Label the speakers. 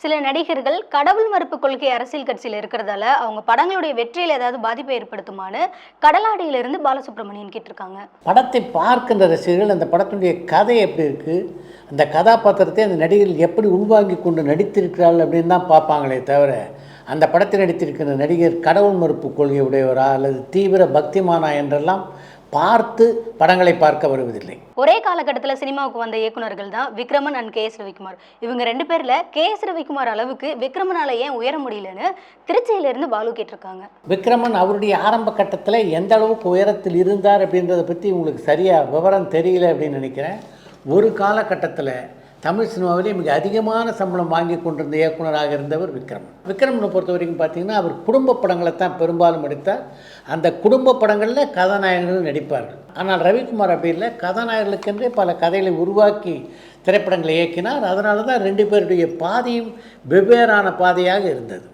Speaker 1: சில நடிகர்கள் கடவுள் மறுப்பு கொள்கை அரசியல் கட்சியில் இருக்கிறதால அவங்க படங்களுடைய வெற்றியில் ஏதாவது பாதிப்பை ஏற்படுத்துமான்னு கடலாடியிலிருந்து பாலசுப்ரமணியன் கேட்டிருக்காங்க.
Speaker 2: படத்தை பார்க்கின்ற ரசிகர்கள் அந்த படத்தினுடைய கதை எப்படி இருக்குது, அந்த கதாபாத்திரத்தை அந்த நடிகர்கள் எப்படி உள்வாங்கி கொண்டு நடித்திருக்கிறார்கள் அப்படின்னு தான் பார்ப்பாங்களே தவிர, அந்த படத்தில் நடித்திருக்கிற நடிகர் கடவுள் மறுப்பு கொள்கை உடையவரா அல்லது தீவிர பக்திமானா என்றெல்லாம் பார்த்து படங்களை பார்க்க வருவதில்லை.
Speaker 1: ஒரே காலகட்டத்தில் சினிமாவுக்கு வந்த இயக்குநர்கள் தான் விக்ரமன் அண்ட் கே.எஸ். ரவிக்குமார். இவங்க ரெண்டு பேர்ல கே.எஸ். ரவிக்குமார் அளவுக்கு விக்ரமனால ஏன் உயர முடியலன்னு திருச்சியிலிருந்து பாலு கேட்டிருக்காங்க.
Speaker 2: விக்ரமன் அவருடைய ஆரம்ப கட்டத்தில் எந்த அளவுக்கு உயரத்தில் இருந்தார் அப்படின்றத பற்றி உங்களுக்கு சரியாக விவரம் தெரியல அப்படின்னு நினைக்கிறேன். ஒரு காலகட்டத்தில் தமிழ் சினிமாவிலே மிக அதிகமான சம்பளம் வாங்கி கொண்டிருந்த இயக்குனராக இருந்தவர் விக்ரமன். விக்ரமனை பொறுத்த வரைக்கும் பார்த்திங்கன்னா அவர் குடும்ப படங்களை தான் பெரும்பாலும் எடுத்தார். அந்த குடும்ப படங்களில் கதாநாயகர்கள் நடிப்பார்கள். ஆனால் ரவிக்குமார் அப்படி இல்லை, கதாநாயகர்களுக்கென்றே பல கதைகளை உருவாக்கி திரைப்படங்களை இயக்கினார். அதனால தான் ரெண்டு பேருடைய பாதையும் வெவ்வேறான பாதையாக இருந்தது.